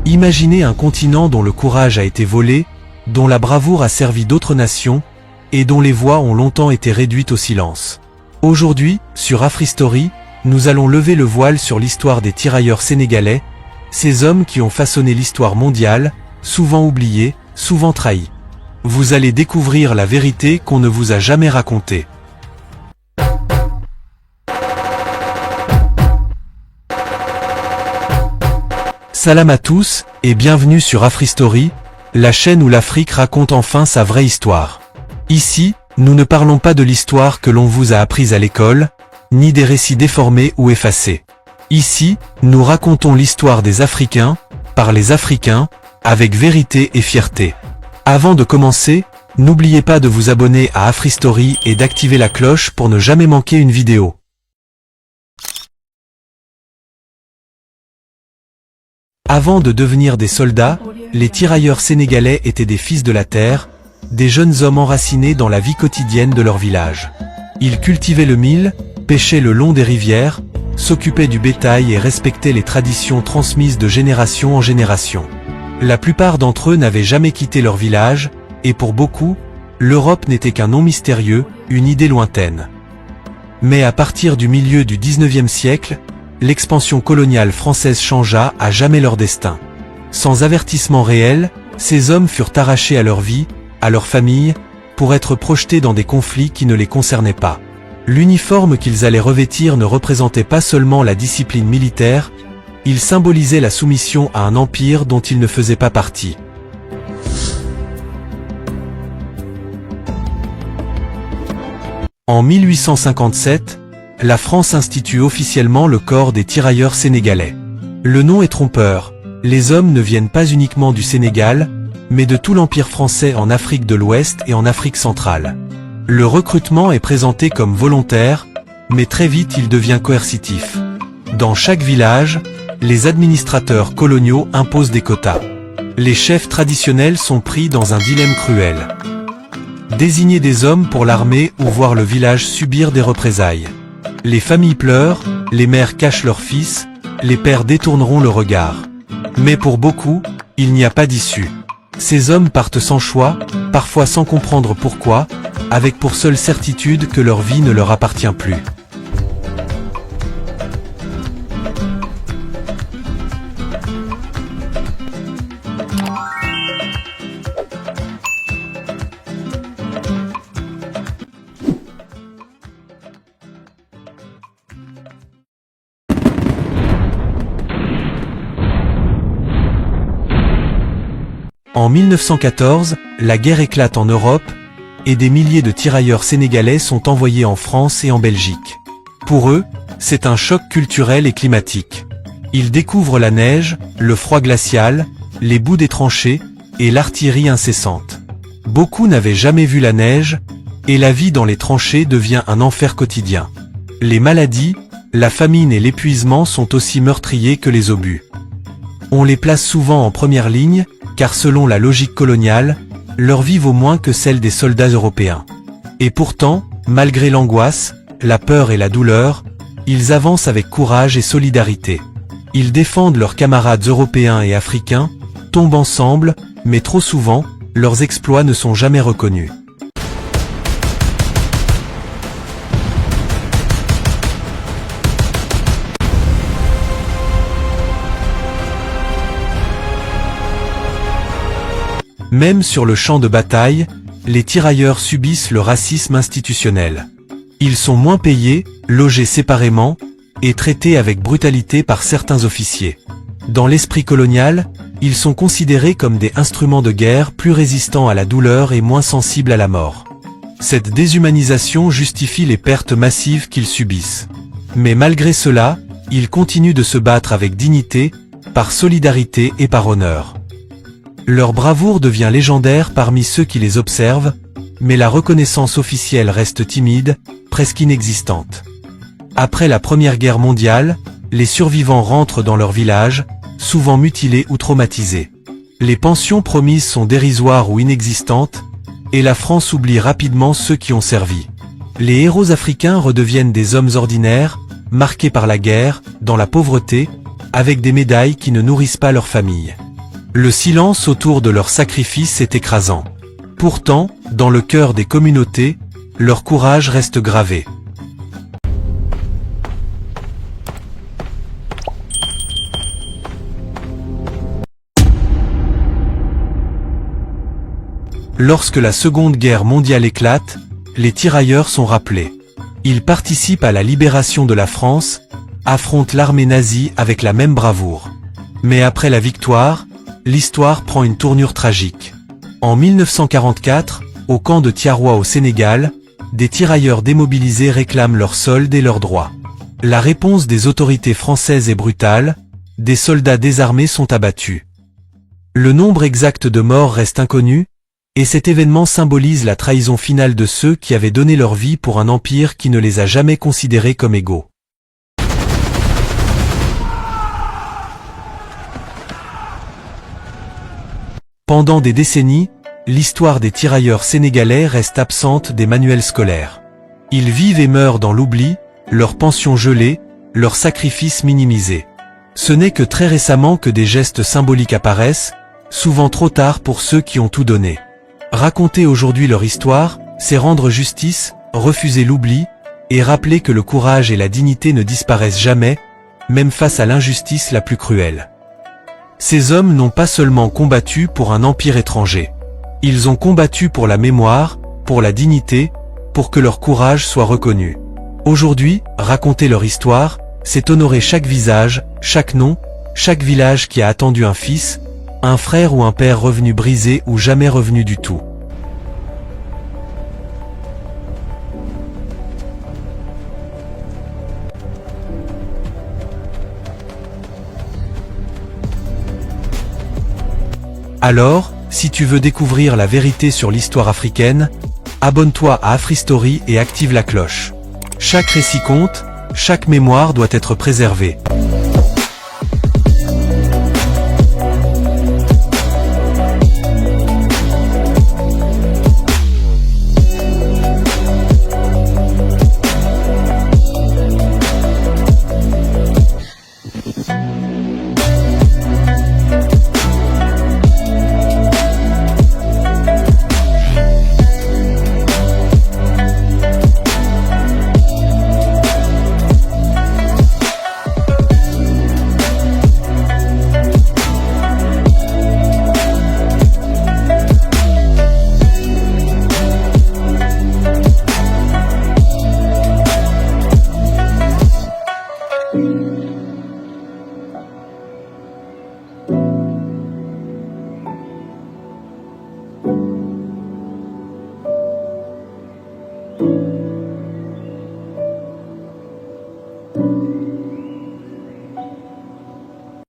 Imaginez un continent dont le courage a été volé, dont la bravoure a servi d'autres nations, et dont les voix ont longtemps été réduites au silence. Aujourd'hui, sur Afristory, nous allons lever le voile sur l'histoire des tirailleurs sénégalais, ces hommes qui ont façonné l'histoire mondiale, souvent oubliés, souvent trahis. Vous allez découvrir la vérité qu'on ne vous a jamais racontée. Salam à tous, et bienvenue sur Afristory, la chaîne où l'Afrique raconte enfin sa vraie histoire. Ici, nous ne parlons pas de l'histoire que l'on vous a apprise à l'école, ni des récits déformés ou effacés. Ici, nous racontons l'histoire des Africains, par les Africains, avec vérité et fierté. Avant de commencer, n'oubliez pas de vous abonner à Afristory et d'activer la cloche pour ne jamais manquer une vidéo. Avant de devenir des soldats, les tirailleurs sénégalais étaient des fils de la terre, des jeunes hommes enracinés dans la vie quotidienne de leur village. Ils cultivaient le mil, pêchaient le long des rivières, s'occupaient du bétail et respectaient les traditions transmises de génération en génération. La plupart d'entre eux n'avaient jamais quitté leur village, et pour beaucoup, l'Europe n'était qu'un nom mystérieux, une idée lointaine. Mais à partir du milieu du 19e siècle, l'expansion coloniale française changea à jamais leur destin. Sans avertissement réel, ces hommes furent arrachés à leur vie, à leur famille, pour être projetés dans des conflits qui ne les concernaient pas. L'uniforme qu'ils allaient revêtir ne représentait pas seulement la discipline militaire, il symbolisait la soumission à un empire dont ils ne faisaient pas partie. En 1857, la France institue officiellement le corps des tirailleurs sénégalais. Le nom est trompeur, les hommes ne viennent pas uniquement du Sénégal, mais de tout l'Empire français en Afrique de l'Ouest et en Afrique centrale. Le recrutement est présenté comme volontaire, mais très vite il devient coercitif. Dans chaque village, les administrateurs coloniaux imposent des quotas. Les chefs traditionnels sont pris dans un dilemme cruel. Désigner des hommes pour l'armée ou voir le village subir des représailles. Les familles pleurent, les mères cachent leurs fils, les pères détourneront le regard. Mais pour beaucoup, il n'y a pas d'issue. Ces hommes partent sans choix, parfois sans comprendre pourquoi, avec pour seule certitude que leur vie ne leur appartient plus. En 1914, la guerre éclate en Europe, et des milliers de tirailleurs sénégalais sont envoyés en France et en Belgique. Pour eux, c'est un choc culturel et climatique. Ils découvrent la neige, le froid glacial, les boues des tranchées, et l'artillerie incessante. Beaucoup n'avaient jamais vu la neige, et la vie dans les tranchées devient un enfer quotidien. Les maladies, la famine et l'épuisement sont aussi meurtriers que les obus. On les place souvent en première ligne, car selon la logique coloniale, leur vie vaut moins que celle des soldats européens. Et pourtant, malgré l'angoisse, la peur et la douleur, ils avancent avec courage et solidarité. Ils défendent leurs camarades européens et africains, tombent ensemble, mais trop souvent, leurs exploits ne sont jamais reconnus. Même sur le champ de bataille, les tirailleurs subissent le racisme institutionnel. Ils sont moins payés, logés séparément, et traités avec brutalité par certains officiers. Dans l'esprit colonial, ils sont considérés comme des instruments de guerre plus résistants à la douleur et moins sensibles à la mort. Cette déshumanisation justifie les pertes massives qu'ils subissent. Mais malgré cela, ils continuent de se battre avec dignité, par solidarité et par honneur. Leur bravoure devient légendaire parmi ceux qui les observent, mais la reconnaissance officielle reste timide, presque inexistante. Après la Première Guerre mondiale, les survivants rentrent dans leur village, souvent mutilés ou traumatisés. Les pensions promises sont dérisoires ou inexistantes, et la France oublie rapidement ceux qui ont servi. Les héros africains redeviennent des hommes ordinaires, marqués par la guerre, dans la pauvreté, avec des médailles qui ne nourrissent pas leur famille. Le silence autour de leur sacrifice est écrasant. Pourtant, dans le cœur des communautés, leur courage reste gravé. Lorsque la Seconde Guerre mondiale éclate, les tirailleurs sont rappelés. Ils participent à la libération de la France, affrontent l'armée nazie avec la même bravoure. Mais après la victoire, l'histoire prend une tournure tragique. En 1944, au camp de Tiaroa au Sénégal, des tirailleurs démobilisés réclament leur solde et leurs droits. La réponse des autorités françaises est brutale, des soldats désarmés sont abattus. Le nombre exact de morts reste inconnu, et cet événement symbolise la trahison finale de ceux qui avaient donné leur vie pour un empire qui ne les a jamais considérés comme égaux. Pendant des décennies, l'histoire des tirailleurs sénégalais reste absente des manuels scolaires. Ils vivent et meurent dans l'oubli, leurs pensions gelées, leurs sacrifices minimisés. Ce n'est que très récemment que des gestes symboliques apparaissent, souvent trop tard pour ceux qui ont tout donné. Raconter aujourd'hui leur histoire, c'est rendre justice, refuser l'oubli, et rappeler que le courage et la dignité ne disparaissent jamais, même face à l'injustice la plus cruelle. Ces hommes n'ont pas seulement combattu pour un empire étranger. Ils ont combattu pour la mémoire, pour la dignité, pour que leur courage soit reconnu. Aujourd'hui, raconter leur histoire, c'est honorer chaque visage, chaque nom, chaque village qui a attendu un fils, un frère ou un père revenu brisé ou jamais revenu du tout. Alors, si tu veux découvrir la vérité sur l'histoire africaine, abonne-toi à Afristory et active la cloche. Chaque récit compte, chaque mémoire doit être préservée.